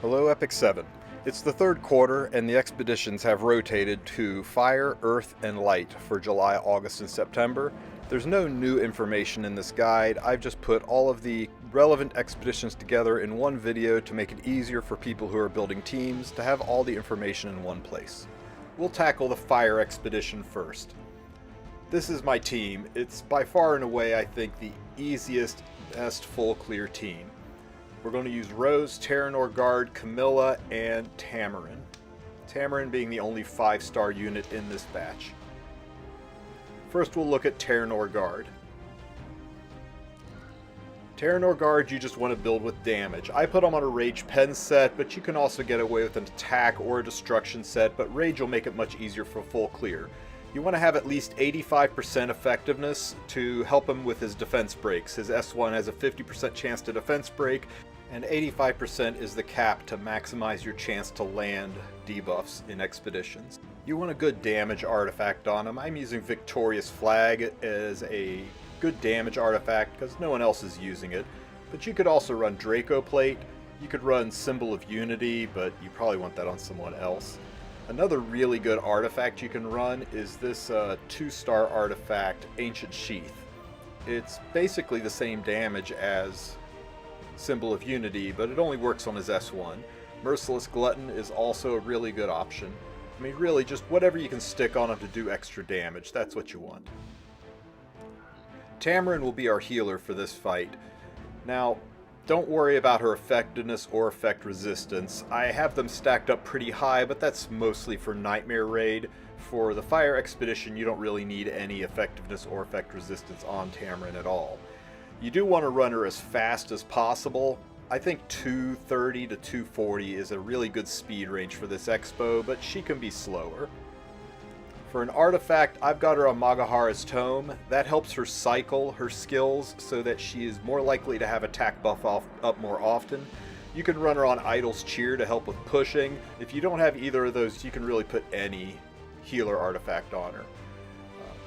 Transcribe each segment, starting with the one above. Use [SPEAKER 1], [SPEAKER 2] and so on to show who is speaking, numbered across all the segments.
[SPEAKER 1] Hello, Epic 7. It's the third quarter, and the expeditions have rotated to Fire, Earth, and Light for July, August, and September. There's no new information in this guide. I've just put all of the relevant expeditions together in one video to make it easier for people who are building teams to have all the information in one place. We'll tackle the Fire expedition first. This is my team. It's by far and away, I think, the easiest, best full clear team. We're going to use Rose, Terranor Guard, Camilla, and Tamarin. Tamarin being the only 5-star unit in this batch. First we'll look at Terranor Guard. Terranor Guard you just want to build with damage. I put them on a Rage Pen set, but you can also get away with an attack or a destruction set, but Rage will make it much easier for full clear. You want to have at least 85% effectiveness to help him with his defense breaks. His S1 has a 50% chance to defense break, and 85% is the cap to maximize your chance to land debuffs in expeditions. You want a good damage artifact on him. I'm using Victorious Flag as a good damage artifact because no one else is using it. But you could also run Draco Plate. You could run Symbol of Unity, but you probably want that on someone else. Another really good artifact you can run is this 2-star artifact, Ancient Sheath. It's basically the same damage as Symbol of Unity, but it only works on his S1. Merciless Glutton is also a really good option. I mean, really, just whatever you can stick on him to do extra damage, that's what you want. Tamarin will be our healer for this fight. Now, don't worry about her effectiveness or effect resistance. I have them stacked up pretty high, but that's mostly for Nightmare Raid. For the Fire Expedition, you don't really need any effectiveness or effect resistance on Tamarin at all. You do want to run her as fast as possible. I think 230 to 240 is a really good speed range for this expo, but she can be slower. For an artifact, I've got her on Magahara's Tome. That helps her cycle her skills so that she is more likely to have attack buff up more often. You can run her on Idol's Cheer to help with pushing. If you don't have either of those, you can really put any healer artifact on her.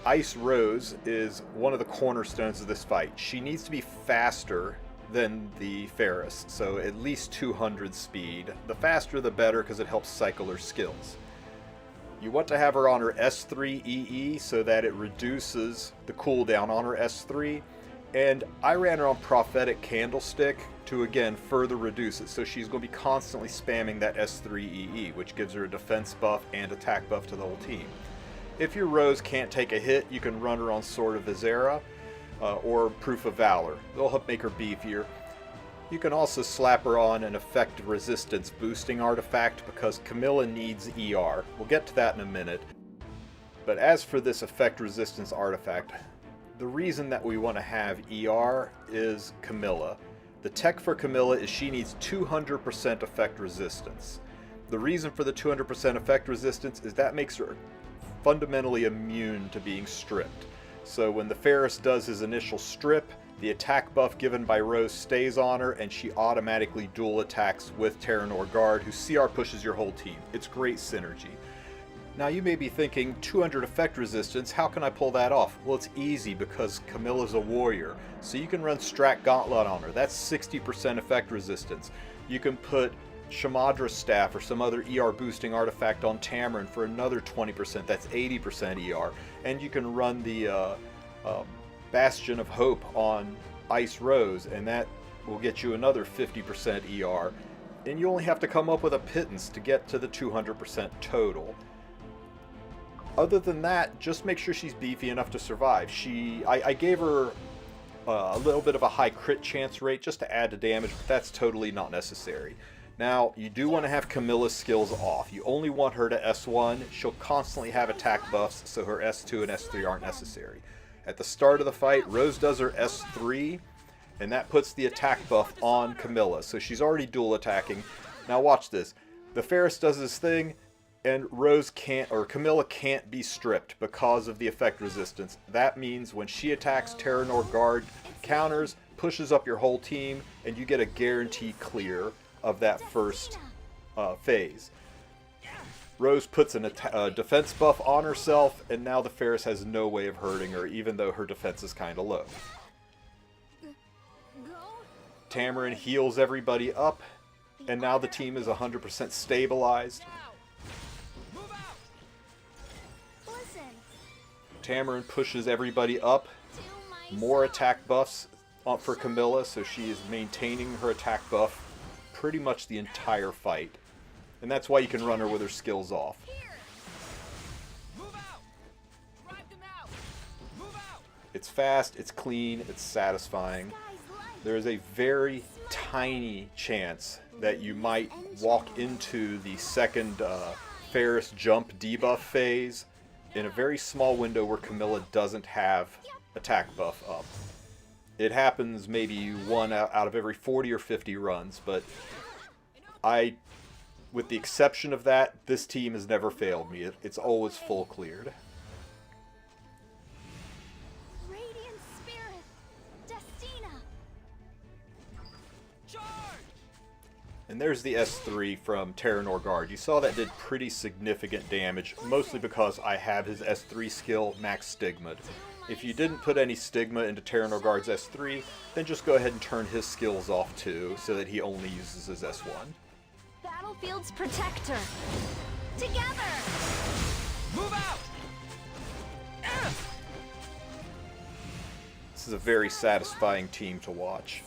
[SPEAKER 1] Ice Rose is one of the cornerstones of this fight. She needs to be faster than the Ferris, so at least 200 speed. The faster the better because it helps cycle her skills. You want to have her on her S3 EE so that it reduces the cooldown on her S3, and I ran her on Prophetic Candlestick to again further reduce it, so she's going to be constantly spamming that S3 EE, which gives her a defense buff and attack buff to the whole team. If your Rose can't take a hit, you can run her on Sword of Vizera or Proof of Valor. They'll help make her beefier. You can also slap her on an effect resistance boosting artifact because Camilla needs ER. We'll get to that in a minute. But as for this effect resistance artifact, the reason that we want to have ER is Camilla. The tech for Camilla is she needs 200% effect resistance. The reason for the 200% effect resistance is that makes her fundamentally immune to being stripped. So when the Ferris does his initial strip, the attack buff given by Rose stays on her and she automatically dual attacks with Terranor Guard, who CR pushes your whole team. It's great synergy. Now you may be thinking, 200 effect resistance, how can I pull that off? Well, it's easy because Camilla's a warrior. So you can run Strat Gauntlet on her. That's 60% effect resistance. You can put Shamadra's Staff or some other ER boosting artifact on Tamarin for another 20%, that's 80% ER. And you can run the Bastion of Hope on Ice Rose, and that will get you another 50% ER. And you only have to come up with a pittance to get to the 200% total. Other than that, just make sure she's beefy enough to survive. I gave her a little bit of a high crit chance rate just to add to damage, but that's totally not necessary. Now, you do want to have Camilla's skills off. You only want her to S1. She'll constantly have attack buffs, so her S2 and S3 aren't necessary. At the start of the fight, Rose does her S3, and that puts the attack buff on Camilla, so she's already dual attacking. Now watch this. The Ferris does his thing, and Camilla can't be stripped because of the effect resistance. That means when she attacks, Terranor Guard counters, pushes up your whole team, and you get a guaranteed clear of that first phase. Rose puts a defense buff on herself, and now the Ferris has no way of hurting her, even though her defense is kind of low. Tamarin heals everybody up, And now the team is 100% stabilized. Tamarin pushes everybody up. More attack buffs for Camilla, so she is maintaining her attack buff pretty much the entire fight. And that's why you can run her with her skills off. It's fast, it's clean, it's satisfying. There is a very tiny chance that you might walk into the second Ferris jump debuff phase in a very small window where Camilla doesn't have attack buff up. It happens maybe one out of every 40 or 50 runs, but with the exception of that, this team has never failed me. It's always full cleared. And there's the S3 from Terra Norgard. You saw that did pretty significant damage, mostly because I have his S3 skill max stigma'd. If you didn't put any stigma into Terra Norgard's S3, then just go ahead and turn his skills off too, so that he only uses his S1.
[SPEAKER 2] Battlefield's protector. Together! Move out!
[SPEAKER 1] This is a very satisfying team to watch.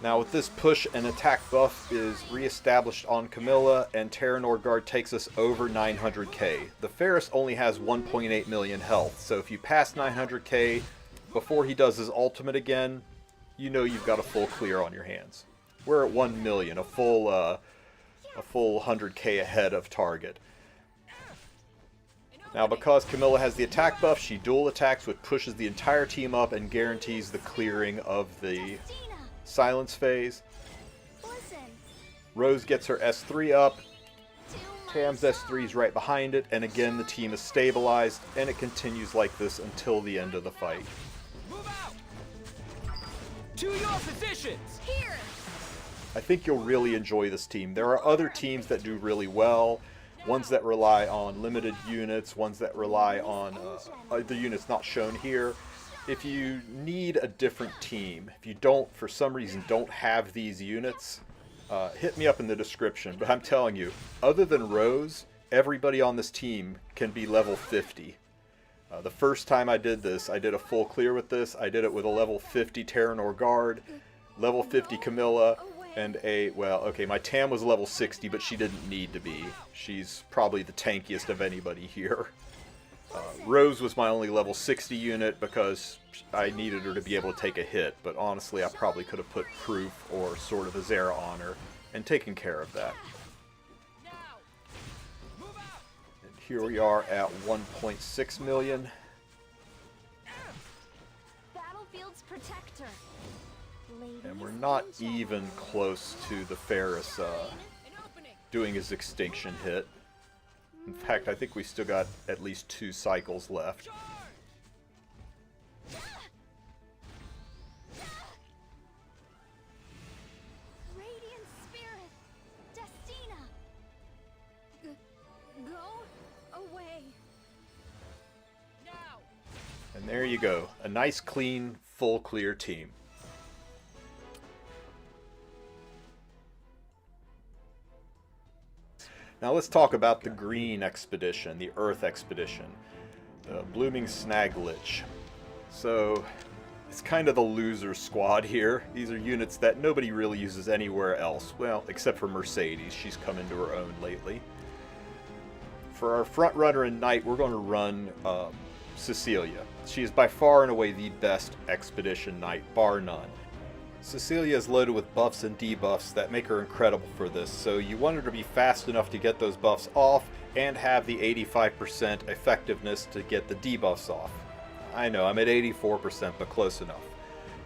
[SPEAKER 1] Now with this push, an attack buff is re-established on Camilla, and Terra Norgard takes us over 900k. The Ferris only has 1.8 million health, so if you pass 900k before he does his ultimate again, you know you've got a full clear on your hands. We're at 1 million, a full 100k ahead of target. Now because Camilla has the attack buff, she dual attacks, which pushes the entire team up and guarantees the clearing of the silence phase. Rose gets her S3 up. Tam's S3 is right behind it, and again the team is stabilized, and it continues like this until the end of the fight.
[SPEAKER 3] To your positions!
[SPEAKER 2] Here!
[SPEAKER 1] I think you'll really enjoy this team. There are other teams that do really well. Ones that rely on limited units, ones that rely on the units not shown here. If you need a different team, if you don't, for some reason, don't have these units, hit me up in the description. But I'm telling you, other than Rose, everybody on this team can be level 50. The first time I did this, I did a full clear with this. I did it with a level 50 Terra Norgard, level 50 Camilla, and my Tam was level 60, but she didn't need to be. She's probably the tankiest of anybody here. Rose was my only level 60 unit because I needed her to be able to take a hit, but honestly I probably could have put Proof or Sword of Azera on her and taken care of that. And here we are at 1.6 million.
[SPEAKER 2] Battlefield's protector.
[SPEAKER 1] And we're not even close to the Ferris doing his extinction hit. In fact, I think we still got at least 2 cycles left.
[SPEAKER 2] Radiant Spirit, Destina. Go away.
[SPEAKER 3] Now!
[SPEAKER 1] And there you go. A nice, clean, full clear team. Now let's talk about the green expedition, the Earth expedition, the Blooming Snaglich. So it's kind of the loser squad here. These are units that nobody really uses anywhere else, well, except for Mercedes. She's come into her own lately. For our front runner in Knight, we're going to run Cecilia. She is by far and away the best expedition Knight, bar none. Cecilia is loaded with buffs and debuffs that make her incredible for this, so you want her to be fast enough to get those buffs off and have the 85% effectiveness to get the debuffs off. I know, I'm at 84%, but close enough.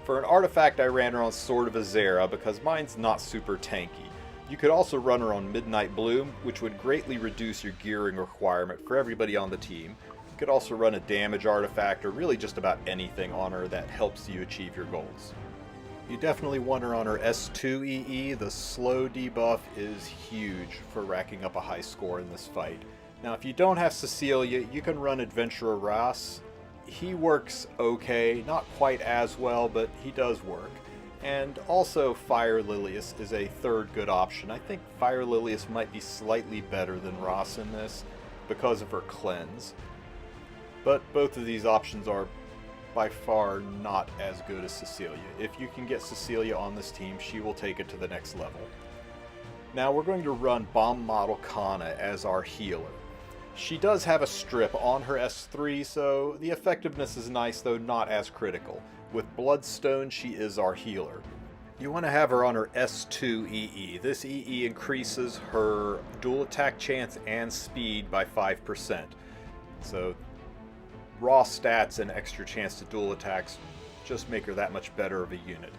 [SPEAKER 1] For an artifact, I ran her on Sword of Azera because mine's not super tanky. You could also run her on Midnight Bloom, which would greatly reduce your gearing requirement for everybody on the team. You could also run a damage artifact or really just about anything on her that helps you achieve your goals. You definitely want her on her S2 EE. The slow debuff is huge for racking up a high score in this fight. Now if you don't have Cecilia, you can run Adventurer Ras. he works okay, not quite as well, but he does work. And also Fire Lilius is a third good option. I think Fire Lilius might be slightly better than Ross in this because of her cleanse. But both of these options are by far not as good as Cecilia. If you can get Cecilia on this team, she will take it to the next level. Now we're going to run Bomb Model Kana as our healer. She does have a strip on her S3, so the effectiveness is nice, though not as critical. With Bloodstone, she is our healer. You want to have her on her S2 EE. This EE increases her dual attack chance and speed by 5%. So raw stats and extra chance to dual attacks just make her that much better of a unit.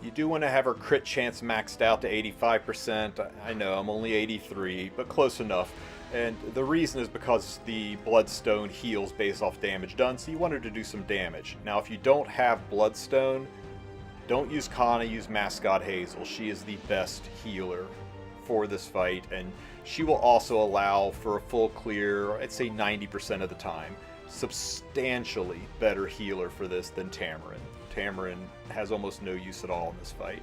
[SPEAKER 1] You do want to have her crit chance maxed out to 85%. I know I'm only 83, but close enough. And the reason is because the Bloodstone heals based off damage done, so you want her to do some damage. Now, if you don't have Bloodstone, don't use Kana, use Mascot Hazel. She is the best healer for this fight, and she will also allow for a full clear, I'd say 90% of the time. Substantially better healer for this than Tamarin. Tamarin has almost no use at all in this fight.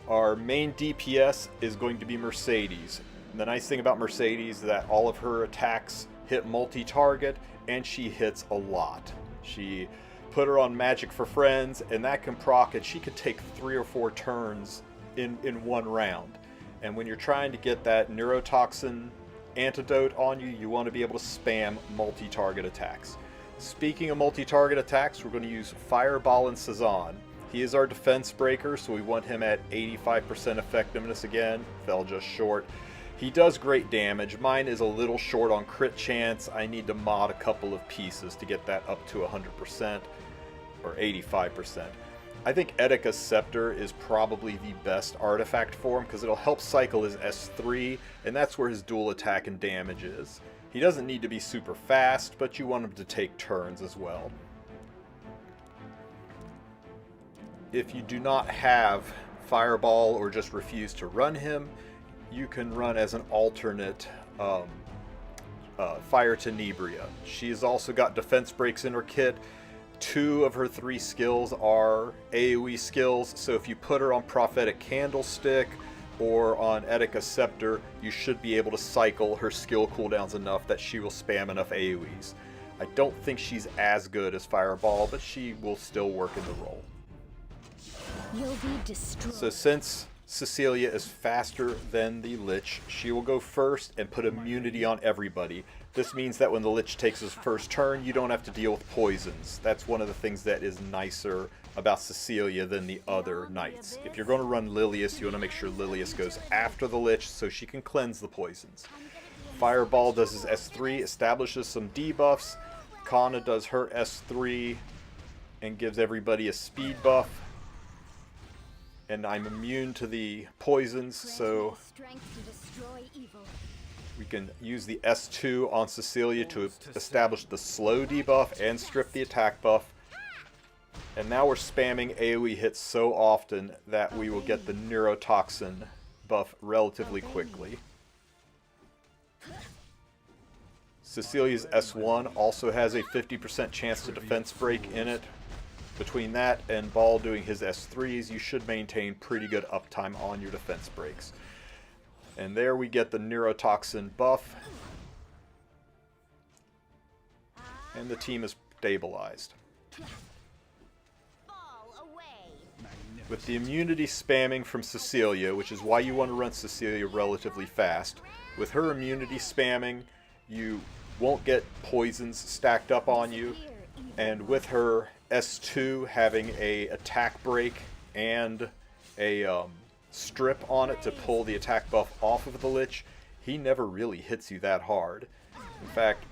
[SPEAKER 1] Our main DPS is going to be Mercedes. The nice thing about Mercedes is that all of her attacks hit multi-target, and she hits a lot. She put her on Magic for Friends, and that can proc, and she could take 3 or 4 turns in one round. And when you're trying to get that neurotoxin antidote on you, you want to be able to spam multi-target attacks. Speaking of multi-target attacks, we're going to use Fireball and Cezanne. He is our defense breaker, so we want him at 85% effectiveness again. Fell just short. He does great damage. Mine is a little short on crit chance. I need to mod a couple of pieces to get that up to 100% or 85%. I think Edika's Scepter is probably the best artifact for him because it'll help cycle his S3, and that's where his dual attack and damage is. He doesn't need to be super fast, but you want him to take turns as well. If you do not have Fireball or just refuse to run him, you can run as an alternate Fire Tenebria. She's also got defense breaks in her kit. 2 of her 3 skills are AoE skills, so if you put her on Prophetic Candlestick or on Edika's Scepter, you should be able to cycle her skill cooldowns enough that she will spam enough AoEs. I don't think she's as good as Fireball, but she will still work in the role.
[SPEAKER 2] You'll be destroyed.
[SPEAKER 1] So since Cecilia is faster than the Lich, she will go first and put immunity on everybody. This means that when the Lich takes his first turn, you don't have to deal with poisons. That's one of the things that is nicer about Cecilia than the other knights. If you're going to run Lilius, you want to make sure Lilius goes after the Lich so she can cleanse the poisons. Fireball does his S3, establishes some debuffs. Kana does her S3 and gives everybody a speed buff. And I'm immune to the poisons, so we can use the S2 on Cecilia to establish the slow debuff and strip the attack buff. And now we're spamming AoE hits so often that we will get the neurotoxin buff relatively quickly. Cecilia's S1 also has a 50% chance to defense break in it. Between that and Ball doing his S3s, you should maintain pretty good uptime on your defense breaks. And there we get the neurotoxin buff. And the team is stabilized. With the immunity spamming from Cecilia, which is why you want to run Cecilia relatively fast, with her immunity spamming, you won't get poisons stacked up on you. And with her S2 having a attack break and a strip on it to pull the attack buff off of the Lich, he never really hits you that hard. In fact,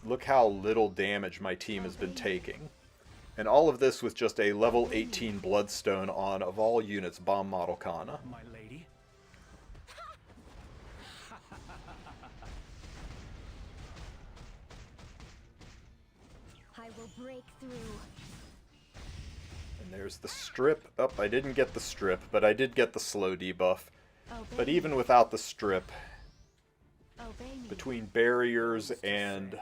[SPEAKER 1] look how little damage my team has been taking. And all of this with just a level 18 Bloodstone on, of all units, Bomb Model Kana.
[SPEAKER 3] My lady.
[SPEAKER 2] I will break through.
[SPEAKER 1] And there's the strip. Oh, I didn't get the strip, but I did get the slow debuff. But even without the strip, between barriers and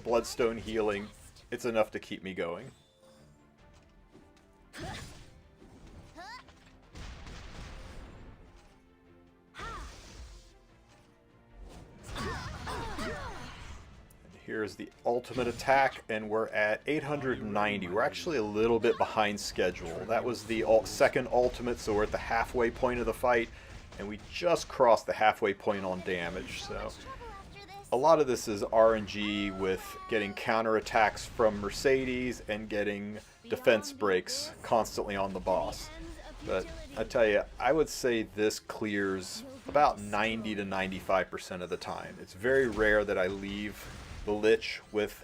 [SPEAKER 1] Bloodstone healing, it's enough to keep me going. Here's the ultimate attack, and we're at 890. We're actually a little bit behind schedule. That was the second ultimate, so we're at the halfway point of the fight, and we just crossed the halfway point on damage. So a lot of this is RNG with getting counterattacks from Mercedes and getting defense breaks constantly on the boss. But I tell you, I would say this clears about 90 to 95% of the time. It's very rare that I leave the Lich with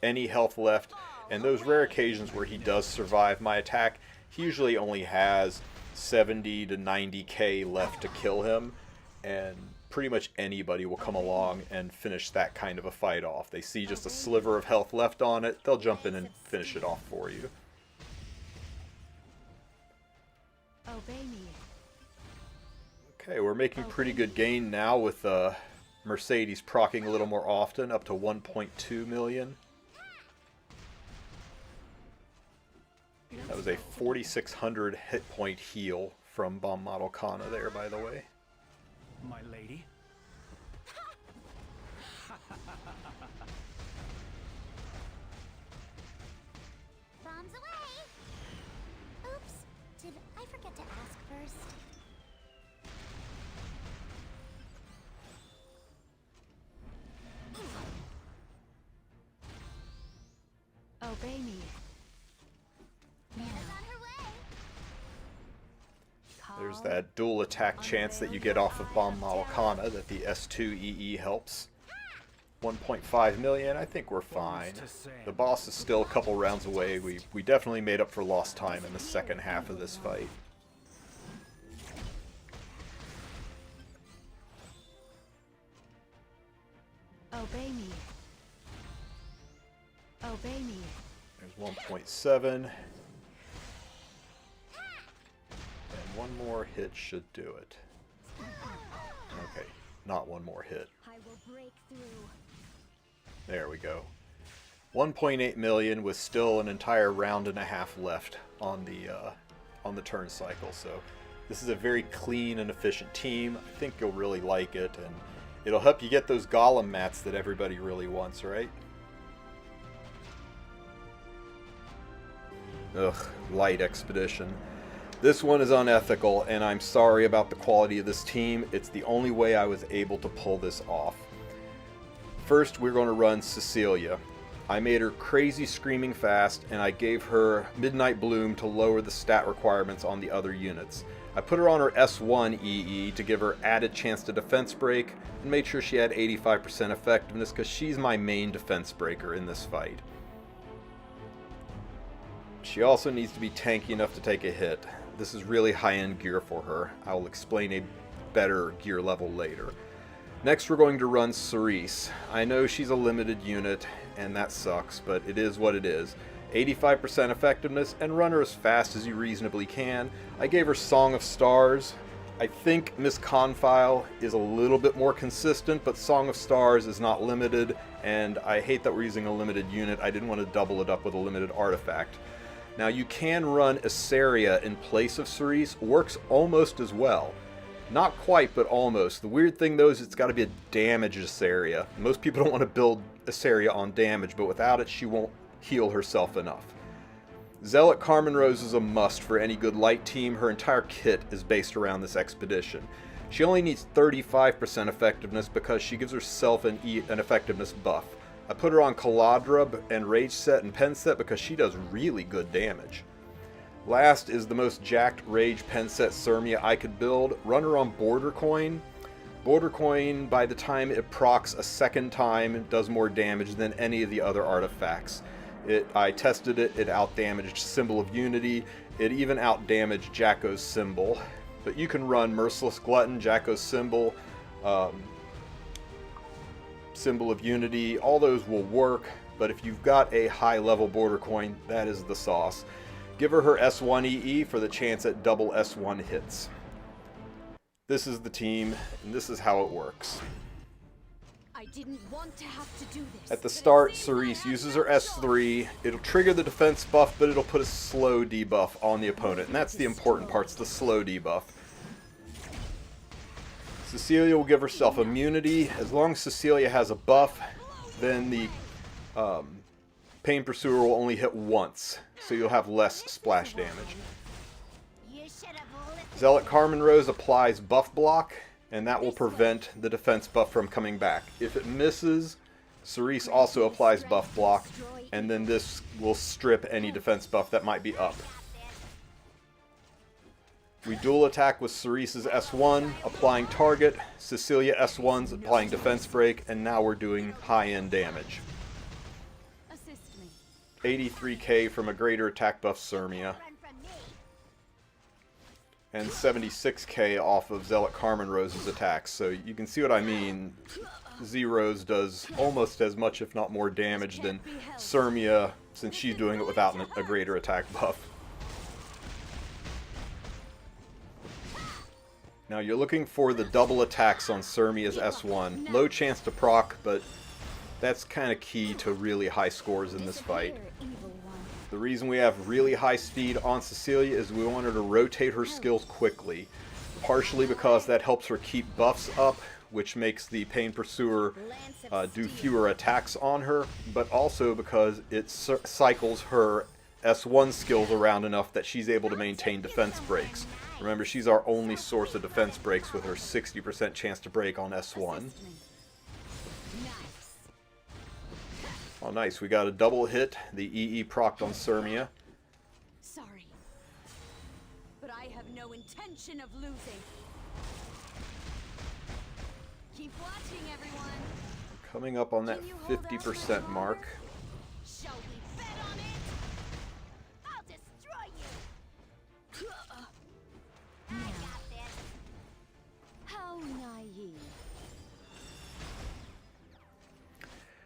[SPEAKER 1] any health left, and those rare occasions where he does survive my attack, he usually only has 70 to 90k left to kill him, and pretty much anybody will come along and finish that kind of a fight off. They see just a sliver of health left on it, they'll jump in and finish it off for you.
[SPEAKER 2] Obey me.
[SPEAKER 1] Okay, we're making pretty good gain now with Mercedes proccing a little more often, up to 1.2 million. That was a 4,600 hit point heal from Bomb Model Kana there, by the way.
[SPEAKER 3] My lady.
[SPEAKER 2] Bombs away! Oops, did I forget to ask first? Obey me. Nana's on her way.
[SPEAKER 1] There's that dual attack chance that you get off of Bomb Model Kana that the S2EE helps. 1.5 million, I think we're fine. The boss is still a couple rounds away. We definitely made up for lost time in the second half of this fight.
[SPEAKER 2] Obey me. Obey me.
[SPEAKER 1] There's 1.7. And one more hit should do it. Okay, not one more hit.
[SPEAKER 2] I will break through.
[SPEAKER 1] There we go. 1.8 million with still an entire round and a half left on the turn cycle. So this is a very clean and efficient team. I think you'll really like it, and it'll help you get those golem mats that everybody really wants, right? Ugh, light expedition. This one is unethical, and I'm sorry about the quality of this team. It's the only way I was able to pull this off. First, we're going to run Cecilia. I made her crazy screaming fast, and I gave her Midnight Bloom to lower the stat requirements on the other units. I put her on her S1 EE to give her added chance to defense break, and made sure she had 85% effectiveness because she's my main defense breaker in this fight. She also needs to be tanky enough to take a hit. This is really high-end gear for her. I will explain a better gear level later. Next, we're going to run Cerise. I know she's a limited unit, and that sucks, but it is what it is. 85% effectiveness, and run her as fast as you reasonably can. I gave her Song of Stars. I think Miss Confile is a little bit more consistent, but Song of Stars is not limited, and I hate that we're using a limited unit. I didn't want to double it up with a limited artifact. Now, you can run Isaria in place of Cerise. Works almost as well. Not quite, but almost. The weird thing, though, is it's got to be a damage Isaria. Most people don't want to build Isaria on damage, but without it, she won't heal herself enough. Zealot Carmen Rose is a must for any good light team. Her entire kit is based around this expedition. She only needs 35% effectiveness because she gives herself an effectiveness buff. I put her on Caladra and Rage Set and Pen Set because she does really good damage. Last is the most jacked Rage Pen Set Sirmia I could build. Run her on Border Coin. Border Coin, by the time it procs a second time, does more damage than any of the other artifacts. I tested it, it outdamaged Symbol of Unity, it even outdamaged Jacko's Symbol. But you can run Merciless Glutton, Jacko's Symbol, Symbol of Unity, all those will work, but if you've got a high level Border Coin, that is the sauce. Give her her S1 EE for the chance at double S1 hits. This is the team, and this is how it works.
[SPEAKER 4] I didn't want to have to do this.
[SPEAKER 1] At the start, Cerise uses her S3. It'll trigger the defense buff, but it'll put a slow debuff on the opponent. And that's the important part, it's the slow debuff. Cecilia will give herself immunity. As long as Cecilia has a buff, then the Pain Pursuer will only hit once. So you'll have less splash damage. Zealot Carmen Rose applies buff block, and that will prevent the defense buff from coming back. If it misses, Cerise also applies buff block, and then this will strip any defense buff that might be up. We dual attack with Cerise's S1, applying target, Cecilia S1's applying defense break, and now we're doing high-end damage. 83k from a greater attack buff Sirmia, and 76k off of Zealot Carmen Rose's attacks. So you can see what I mean. Z-Rose does almost as much, if not more, damage than Sirmia, since she's doing it without a greater attack buff. Now you're looking for the double attacks on Sirmia's S1. Low chance to proc, but that's kind of key to really high scores in this fight. The reason we have really high speed on Cecilia is we want her to rotate her skills quickly. Partially because that helps her keep buffs up, which makes the Pain Pursuer do fewer attacks on her, but also because it cycles her S1 skills around enough that she's able to maintain defense breaks. Remember, she's our only source of defense breaks with her 60% chance to break on S1. Oh, nice. We got a double hit. The EE procced on Sirmia.
[SPEAKER 4] Sorry, but I have no intention of losing. Keep watching, everyone.
[SPEAKER 1] Coming up on that 50% mark.
[SPEAKER 4] Shall we bet on it? I'll destroy you. I got this. How naive.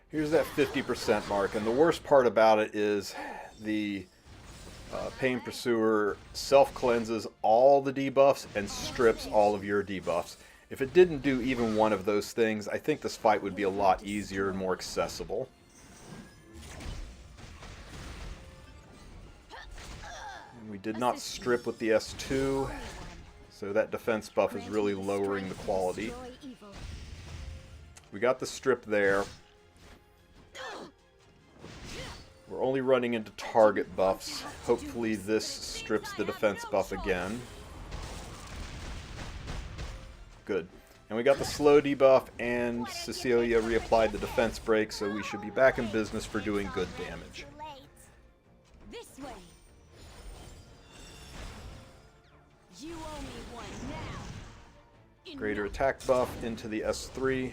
[SPEAKER 1] Here's that 50% mark, and the worst part about it is the Pain Pursuer self-cleanses all the debuffs and strips all of your debuffs. If it didn't do even one of those things, I think this fight would be a lot easier and more accessible. And we did not strip with the S2, so that defense buff is really lowering the quality. We got the strip there. We're only running into target buffs. Hopefully this strips the defense buff again. Good. And we got the slow debuff, and Cecilia reapplied the defense break, so we should be back in business for doing good damage.
[SPEAKER 4] This way. You owe me one now.
[SPEAKER 1] Greater attack buff into the S3.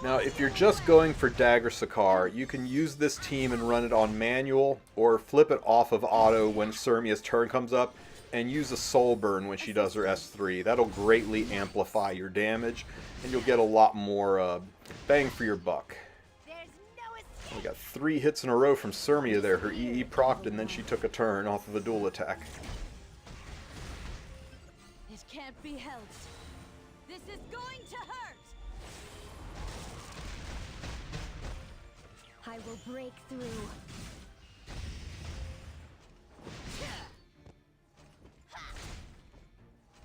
[SPEAKER 1] Now, if you're just going for Dagger Sakaar, you can use this team and run it on manual, or flip it off of auto when Sirmia's turn comes up, and use a Soul Burn when she does her S3. That'll greatly amplify your damage, and you'll get a lot more bang for your buck. We got 3 hits in a row from Sirmia there. Her EE procced, and then she took a turn off of a dual attack.
[SPEAKER 4] It can't be helped. This is going to hurt. I will break through.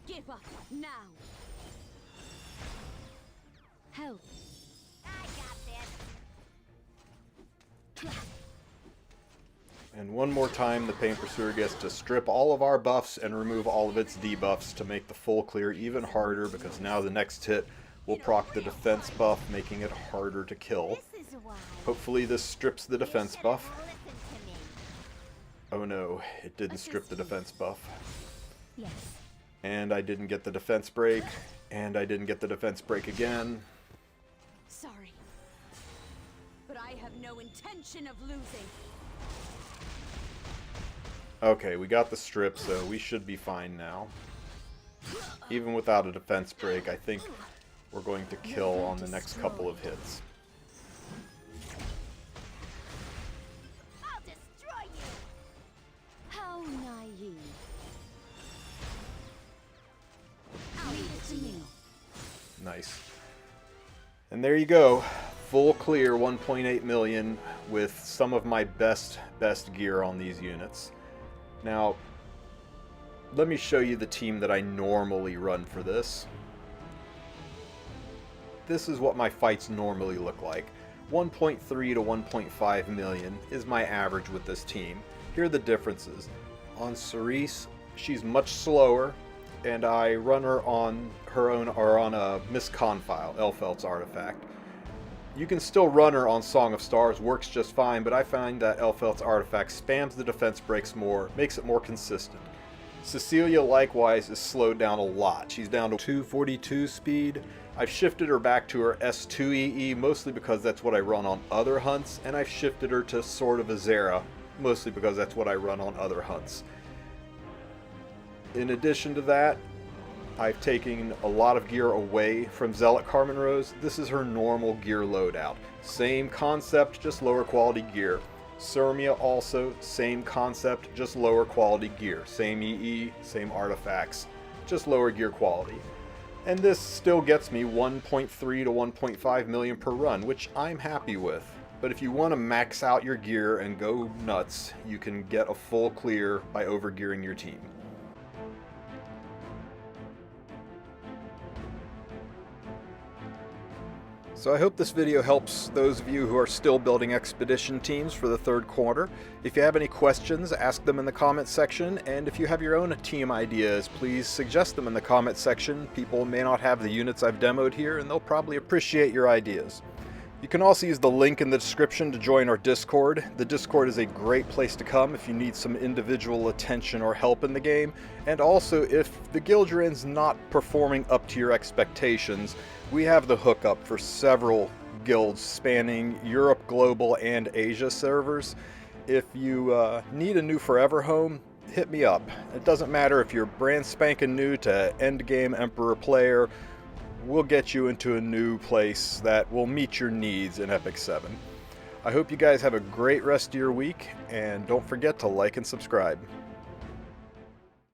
[SPEAKER 4] Give up now. Help. I got this.
[SPEAKER 1] And one more time, the Pain Pursuer gets to strip all of our buffs and remove all of its debuffs to make the full clear even harder, because now the next hit will proc the defense buff, making it harder to kill. Hopefully this strips the defense buff. Oh no, it didn't strip the defense buff.
[SPEAKER 4] Yes.
[SPEAKER 1] And I didn't get the defense break, and I didn't get the defense break again.
[SPEAKER 4] Sorry, but I have no intention of losing.
[SPEAKER 1] Okay, we got the strip, so we should be fine now. Even without a defense break, I think we're going to kill on the next couple of hits.
[SPEAKER 4] I'll destroy you. How naive. Leave it to me.
[SPEAKER 1] Nice. And there you go. full clear 1.8 million with some of my best gear on these units. Now, let me show you the team that I normally run for this. This is what my fights normally look like. 1.3 to 1.5 million is my average with this team. Here are the differences. On Cerise, she's much slower, and I run her on a miscon file, Elfelt's artifact. You can still run her on Song of Stars, works just fine, but I find that Elfelt's artifact spams the defense breaks more, makes it more consistent. Cecilia likewise is slowed down a lot. She's down to 242 speed. I've shifted her back to her S2 EE, mostly because that's what I run on other hunts, and I've shifted her to Sword of Azera, mostly because that's what I run on other hunts. In addition to that, I've taken a lot of gear away from Zealot Carmen Rose. This is her normal gear loadout. Same concept, just lower quality gear. Sirmia also, same concept, just lower quality gear. Same EE, same artifacts, just lower gear quality. And this still gets me 1.3 to 1.5 million per run, which I'm happy with. But if you want to max out your gear and go nuts, you can get a full clear by overgearing your team. So I hope this video helps those of you who are still building expedition teams for the third quarter. If you have any questions, ask them in the comment section, and if you have your own team ideas, please suggest them in the comment section. People may not have the units I've demoed here, and they'll probably appreciate your ideas. You can also use the link in the description to join our Discord. The Discord is a great place to come if you need some individual attention or help in the game, and also if the guild you're in's not performing up to your expectations. We have the hookup for several guilds spanning Europe, Global, and Asia servers. If you need a new forever home, hit me up. It doesn't matter if you're brand spanking new to endgame Emperor player, we'll get you into a new place that will meet your needs in Epic 7. I hope you guys have a great rest of your week, and don't forget to like and subscribe.